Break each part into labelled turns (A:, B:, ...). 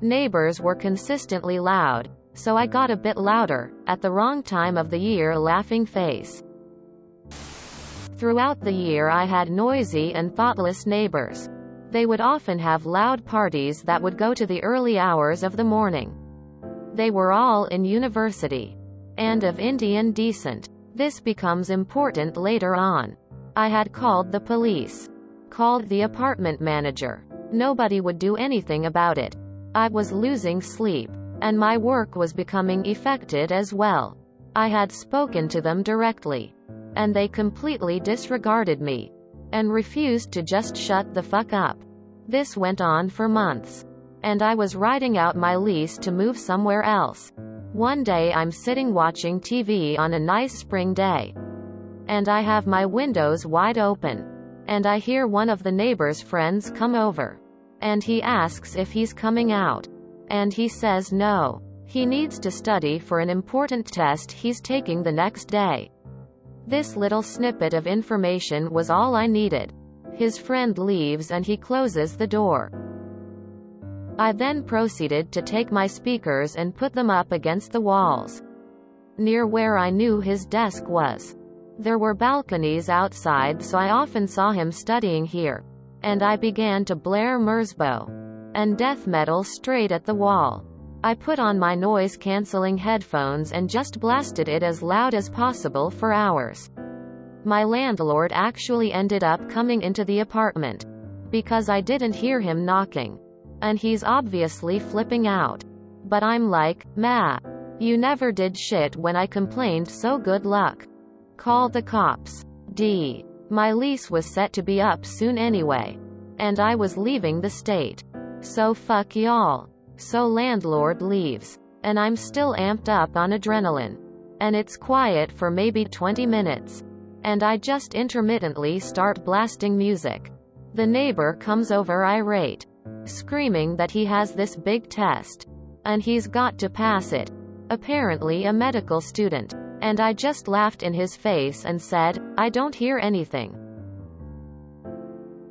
A: Neighbors were consistently loud, so I got a bit louder, at the wrong time of the year. Laughing face. Throughout the year I had noisy and thoughtless neighbors. They would often have loud parties that would go to the early hours of the morning. They were all in university. And of Indian descent. This becomes important later on. I had called the police. Called the apartment manager. Nobody would do anything about it. I was losing sleep. And my work was becoming affected as well. I had spoken to them directly. And they completely disregarded me. And refused to just shut the fuck up. This went on for months. And I was writing out my lease to move somewhere else. One day I'm sitting watching TV on a nice spring day. And I have my windows wide open. And I hear one of the neighbor's friends come over. And he asks if he's coming out. And he says no. He needs to study for an important test he's taking the next day. This little snippet of information was all I needed. His friend leaves and he closes the door. I then proceeded to take my speakers and put them up against the walls, near where I knew his desk was. There were balconies outside, so I often saw him studying here. And I began to blare Merzbow and death metal straight at the wall. I put on my noise-canceling headphones and just blasted it as loud as possible for hours. My landlord actually ended up coming into the apartment, because I didn't hear him knocking. And he's obviously flipping out. But I'm like, "Ma, you never did shit when I complained, so good luck. Call the cops." My lease was set to be up soon anyway. And I was leaving the state. So fuck y'all. So landlord leaves. And I'm still amped up on adrenaline. And it's quiet for maybe 20 minutes. And I just intermittently start blasting music. The neighbor comes over irate, screaming that he has this big test. And he's got to pass it. Apparently a medical student. And I just laughed in his face and said, "I don't hear anything."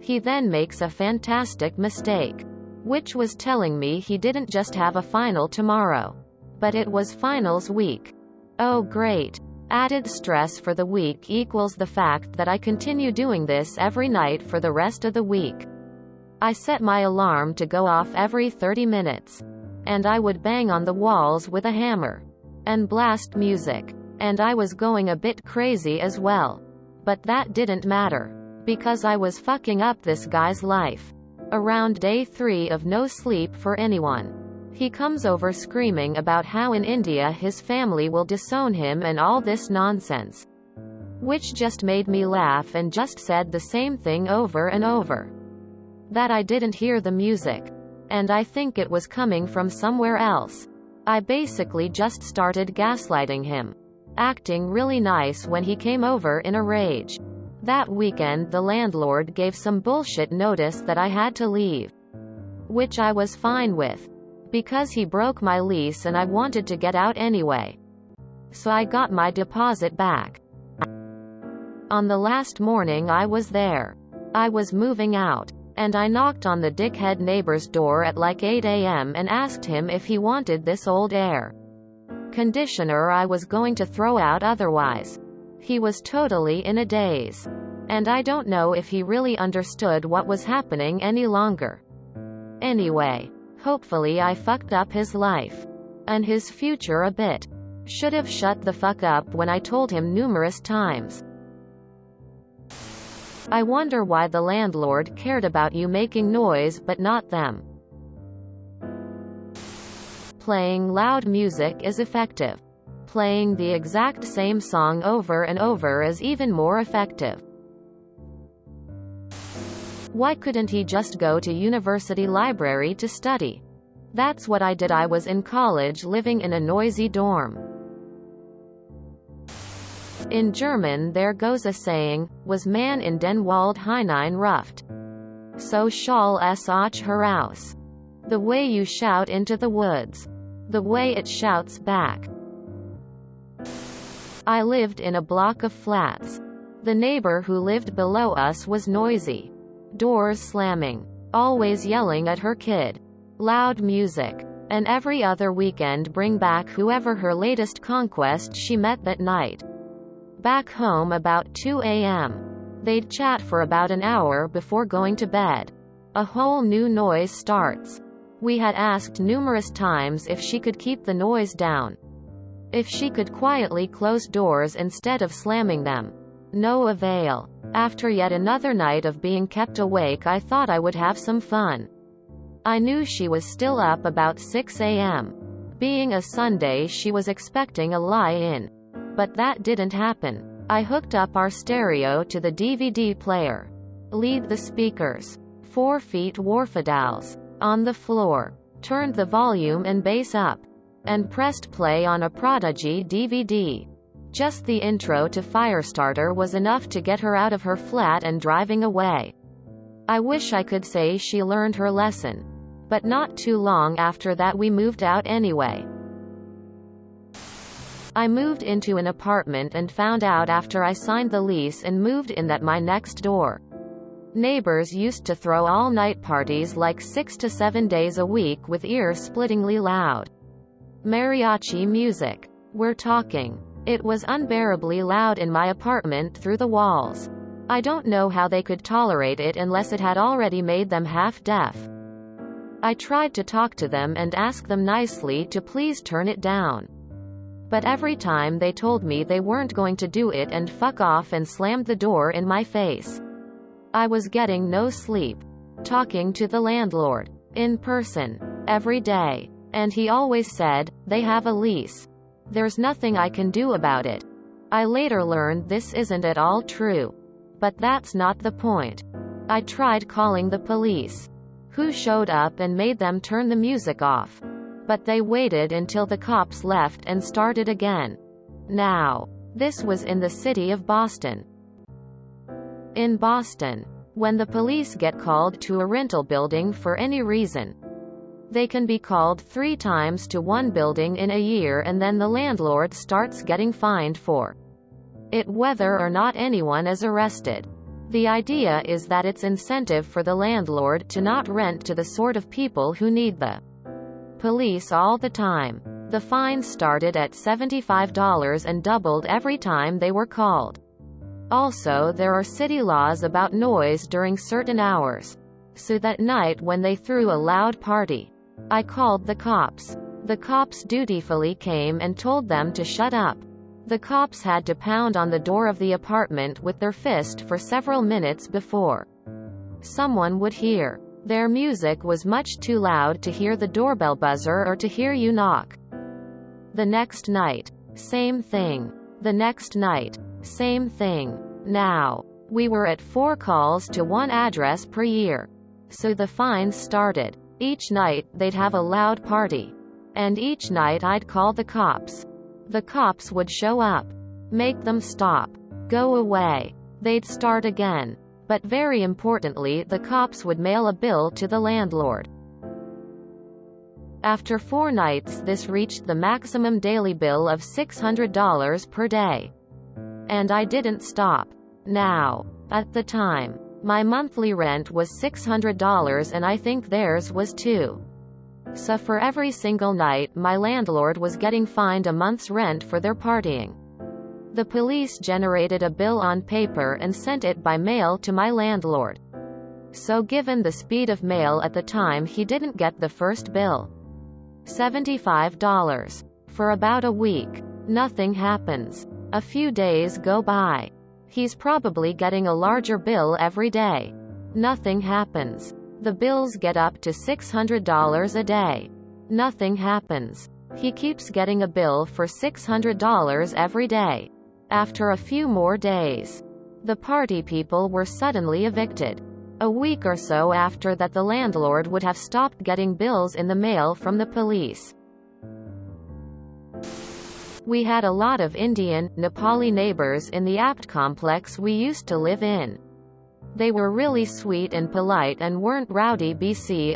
A: He then makes a fantastic mistake, which was telling me he didn't just have a final tomorrow, but it was finals week. Oh great. Added stress for the week equals the fact that I continue doing this every night for the rest of the week. I set my alarm to go off every 30 minutes. And I would bang on the walls with a hammer. And blast music. And I was going a bit crazy as well. But that didn't matter. Because I was fucking up this guy's life. Around day 3 of no sleep for anyone, he comes over screaming about how in India his family will disown him and all this nonsense. Which just made me laugh and just said the same thing over and over. That I didn't hear the music. And I think it was coming from somewhere else. I basically just started gaslighting him. Acting really nice when he came over in a rage. That weekend the landlord gave some bullshit notice that I had to leave. Which I was fine with. Because he broke my lease and I wanted to get out anyway. So I got my deposit back. On the last morning I was there. I was moving out. And I knocked on the dickhead neighbor's door at like 8 a.m. and asked him if he wanted this old air conditioner I was going to throw out otherwise. He was totally in a daze. And I don't know if he really understood what was happening any longer. Anyway, hopefully I fucked up his life. And his future a bit. Should have shut the fuck up when I told him numerous times. I wonder why the landlord cared about you making noise but not them. Playing loud music is effective. Playing the exact same song over and over is even more effective. Why couldn't he just go to university library to study? That's what I did. I was in college living in a noisy dorm. In German there goes a saying, was man in den Wald hinein-ruft. So schall es auch heraus. The way you shout into the woods. The way it shouts back. I lived in a block of flats. The neighbor who lived below us was noisy. Doors slamming. Always yelling at her kid. loud music, and every other weekend bring back whoever her latest conquest she met that night. Back home about 2 a.m. They'd chat for about an hour before going to bed. A whole new noise starts. We had asked numerous times if she could keep the noise down. If she could quietly close doors instead of slamming them. No avail. After yet another night of being kept awake, I thought I would have some fun. I knew she was still up about 6 a.m. Being a Sunday, she was expecting a lie-in. But that didn't happen. I hooked up our stereo to the DVD player. Lead the speakers. 4 feet Warfadals. On the floor. Turned the volume and bass up. And pressed play on a Prodigy DVD. Just the intro to Firestarter was enough to get her out of her flat and driving away. I wish I could say she learned her lesson. But not too long after that we moved out anyway. I moved into an apartment and found out after I signed the lease and moved in that my next door neighbors used to throw all-night parties like 6 to 7 days a week with ear-splittingly loud mariachi music. We're talking. It was unbearably loud in my apartment through the walls. I don't know how they could tolerate it unless it had already made them half-deaf. I tried to talk to them and ask them nicely to please turn it down. But every time they told me they weren't going to do it and fuck off and slammed the door in my face. I was getting no sleep. Talking to the landlord. In person. Every day. And he always said, they have a lease. There's nothing I can do about it. I later learned this isn't at all true. But that's not the point. I tried calling the police, who showed up and made them turn the music off. But they waited until the cops left and started again. Now, this was in the city of Boston. In Boston, when the police get called to a rental building for any reason, they can be called 3 times to one building in a year, and then the landlord starts getting fined for it whether or not anyone is arrested. The idea is that it's incentive for the landlord to not rent to the sort of people who need the police all the time. The fines started at $75 and doubled every time they were called. Also, there are city laws about noise during certain hours. So that night when they threw a loud party, I called the cops. The cops dutifully came and told them to shut up. The cops had to pound on the door of the apartment with their fist for several minutes before someone would hear. Their music was much too loud to hear the doorbell buzzer or to hear you knock. The next night, same thing. The next night, same thing. Now, we were at 4 calls to 1 address per year. So the fines started. Each night, they'd have a loud party. And each night I'd call the cops. The cops would show up. Make them stop. Go away. They'd start again. But very importantly, the cops would mail a bill to the landlord. After 4 nights, this reached the maximum daily bill of $600 per day. And I didn't stop. Now, at the time, my monthly rent was $600 and I think theirs was too. So for every single night, my landlord was getting fined a month's rent for their partying. The police generated a bill on paper and sent it by mail to my landlord. So given the speed of mail at the time, he didn't get the first bill. $75. For about a week. Nothing happens. A few days go by. He's probably getting a larger bill every day. Nothing happens. The bills get up to $600 a day. Nothing happens. He keeps getting a bill for $600 every day. After a few more days, the party people were suddenly evicted. A week or so after that, the landlord would have stopped getting bills in the mail from the police. We had a lot of Indian, Nepali neighbors in the apt complex we used to live in. They were really sweet and polite and weren't rowdy.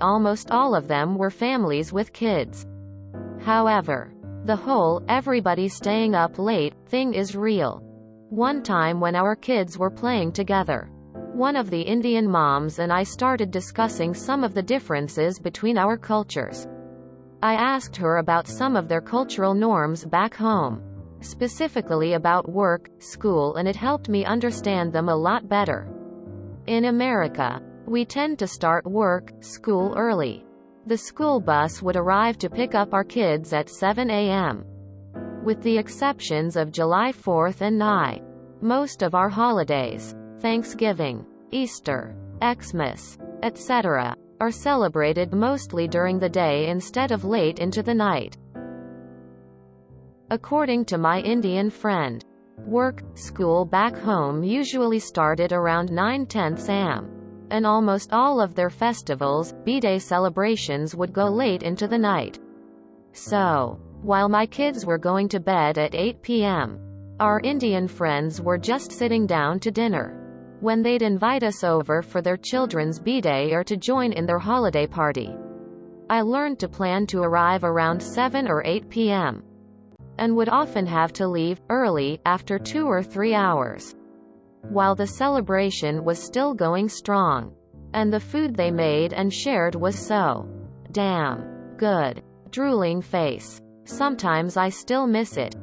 A: Almost all of them were families with kids. However, the whole everybody staying up late thing is real. One time when our kids were playing together, One of the Indian moms and I started discussing some of the differences between our cultures. I asked her about some of their cultural norms back home, specifically about work, school, and it helped me understand them a lot better. In America, we tend to start work, school early. The school bus would arrive to pick up our kids at 7 a.m. With the exceptions of July 4th and Nye. Most of our holidays, Thanksgiving, Easter, Xmas, etc., are celebrated mostly during the day instead of late into the night. According to my Indian friend, work, school back home usually started around 9:10 a.m. and almost all of their festivals, B-Day celebrations would go late into the night. So, while my kids were going to bed at 8 p.m., our Indian friends were just sitting down to dinner. When they'd invite us over for their children's B-Day or to join in their holiday party, I learned to plan to arrive around 7 or 8 p.m. and would often have to leave early after 2 or 3 hours. While the celebration was still going strong, and the food they made and shared was so damn good. Drooling face. Sometimes I still miss it.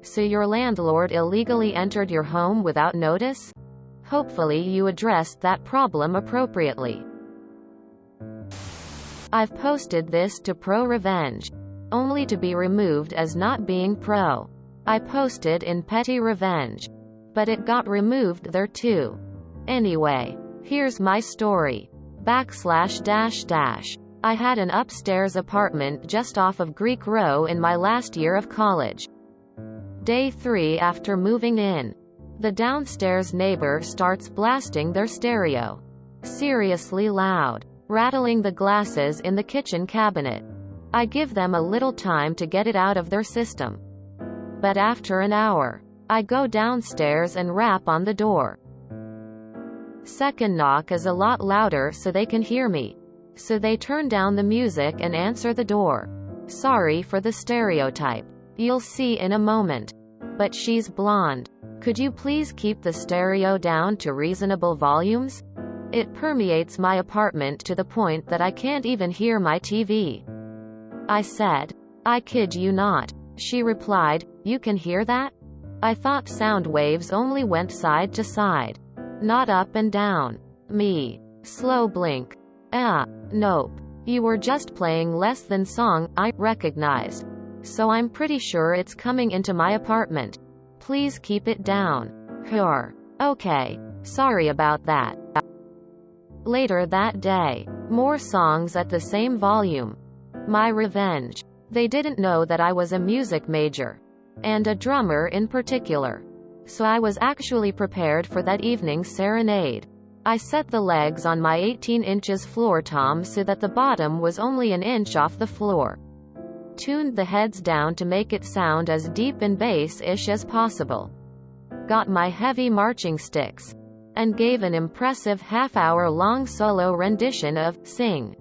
A: So your landlord illegally entered your home without notice? Hopefully you addressed that problem appropriately. I've posted this to ProRevenge, only to be removed as not being pro. I posted in Petty Revenge, but it got removed there too. Anyway, here's my story. / I had an upstairs apartment just off of Greek Row in my last year of college. Day 3 after moving in, the downstairs neighbor starts blasting their stereo. Seriously loud, rattling the glasses in the kitchen cabinet. I give them a little time to get it out of their system. But after an hour, I go downstairs and rap on the door. Second knock is a lot louder so they can hear me. So they turn down the music and answer the door. Sorry for the stereotype. You'll see in a moment. But she's blonde. Could you please keep the stereo down to reasonable volumes? It permeates my apartment to the point that I can't even hear my TV. I said, I kid you not. She replied, you can hear that? I thought sound waves only went side to side, not up and down. Me. Slow blink. Nope. You were just playing less than song I recognized. So I'm pretty sure it's coming into my apartment. Please keep it down. Okay. Sorry about that. Later that day, more songs at the same volume. My revenge. They didn't know that I was a music major, and a drummer in particular. So I was actually prepared for that evening's serenade. I set the legs on my 18 inches floor tom so that the bottom was only an inch off the floor. Tuned the heads down to make it sound as deep and bass-ish as possible. Got my heavy marching sticks, and gave an impressive half-hour-long solo rendition of Sing,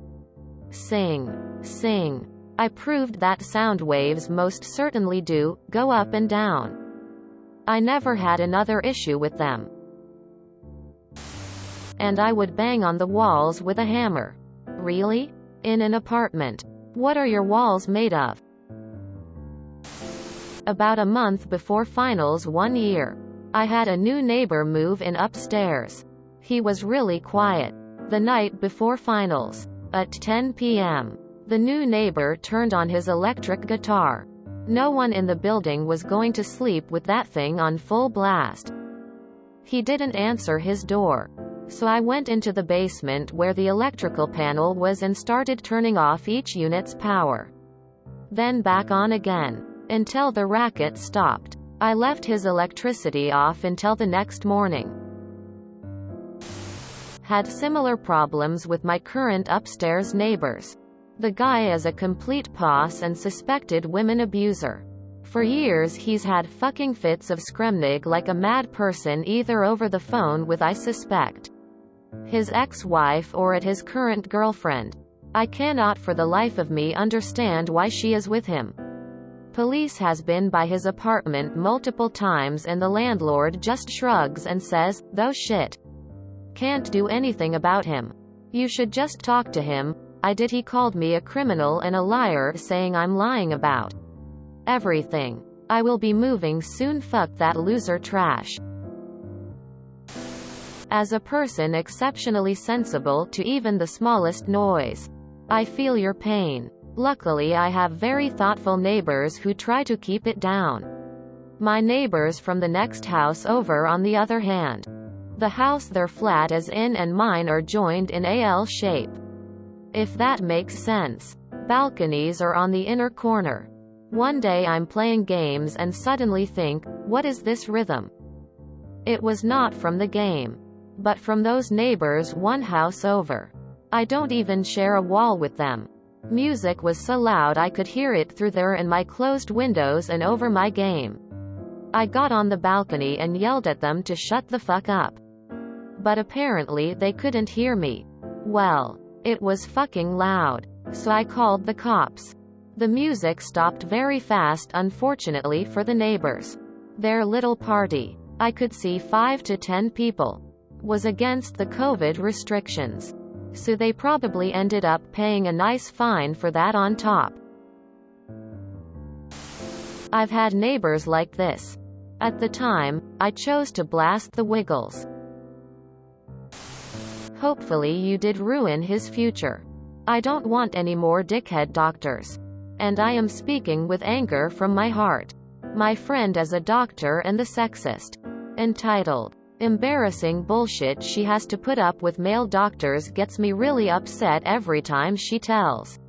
A: Sing, Sing. I proved that sound waves most certainly do go up and down. I never had another issue with them. And I would bang on the walls with a hammer. Really? In an apartment. What are your walls made of? About a month before finals one year, I had a new neighbor move in upstairs. He was really quiet. The night before finals, at 10 p.m., the new neighbor turned on his electric guitar. No one in the building was going to sleep with that thing on full blast. He didn't answer his door. So I went into the basement where the electrical panel was and started turning off each unit's power. Then back on again, until the racket stopped. I left his electricity off until the next morning. Had similar problems with my current upstairs neighbors. The guy is a complete poss and suspected women abuser. For years he's had fucking fits of scremnig like a mad person, either over the phone with, I suspect, his ex-wife or at his current girlfriend. I cannot for the life of me understand why she is with him. Police has been by his apartment multiple times and the landlord just shrugs and says, "Though shit. Can't do anything about him. You should just talk to him." I did. He called me a criminal and a liar, saying I'm lying about everything. I will be moving soon. Fuck that loser trash. As a person exceptionally sensible to even the smallest noise, I feel your pain. Luckily I have very thoughtful neighbors who try to keep it down. My neighbors from the next house over, on the other hand, the house their flat is in and mine are joined in a L shape. If that makes sense. Balconies are on the inner corner. One day I'm playing games and suddenly think, what is this rhythm? It was not from the game, but from those neighbors one house over. I don't even share a wall with them. Music was so loud I could hear it through there and my closed windows and over my game. I got on the balcony and yelled at them to shut the fuck up. But apparently they couldn't hear me. Well, it was fucking loud. So I called the cops. The music stopped very fast, unfortunately for the neighbors. Their little party, I could see 5 to 10 people, was against the COVID restrictions. So they probably ended up paying a nice fine for that on top. I've had neighbors like this. At the time, I chose to blast the Wiggles. Hopefully you did ruin his future. I don't want any more dickhead doctors. And I am speaking with anger from my heart. My friend is a doctor and the sexist, entitled, embarrassing bullshit she has to put up with male doctors gets me really upset every time she tells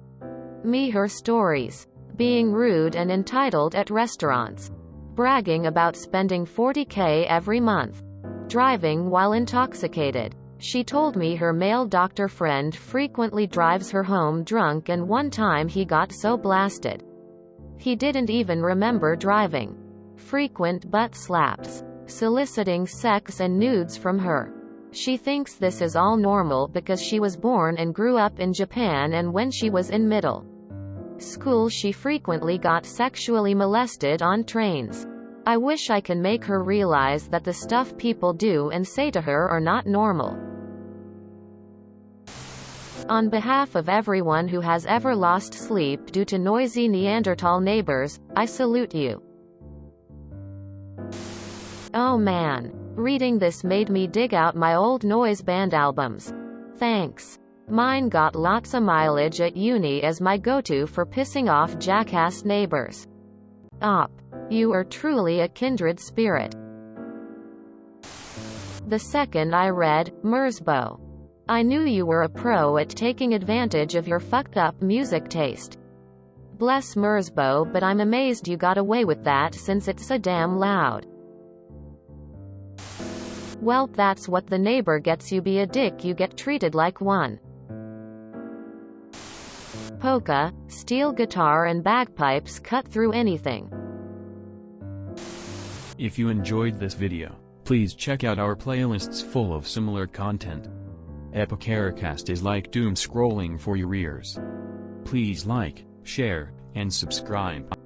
A: me her stories. Being rude and entitled at restaurants. Bragging about spending $40K every month. Driving while intoxicated. She told me her male doctor friend frequently drives her home drunk and one time he got so blasted he didn't even remember driving. Frequent butt slaps. Soliciting sex and nudes from her. She thinks this is all normal because she was born and grew up in Japan, and when she was in middle school she frequently got sexually molested on trains. I wish I can make her realize that the stuff people do and say to her are not normal. On behalf of everyone who has ever lost sleep due to noisy Neanderthal neighbors, I salute you. Oh man. Reading this made me dig out my old noise band albums. Thanks. Mine got lots of mileage at uni as my go-to for pissing off jackass neighbors. Op. You are truly a kindred spirit. The second I read, Merzbow. I knew you were a pro at taking advantage of your fucked up music taste. Bless Merzbow, but I'm amazed you got away with that since it's so damn loud. Well, that's what the neighbor gets. You be a dick, you get treated like one. Polka, steel guitar and bagpipes cut through anything.
B: If you enjoyed this video, please check out our playlists full of similar content. Epicaricast is like doom scrolling for your ears. Please like, share, and subscribe.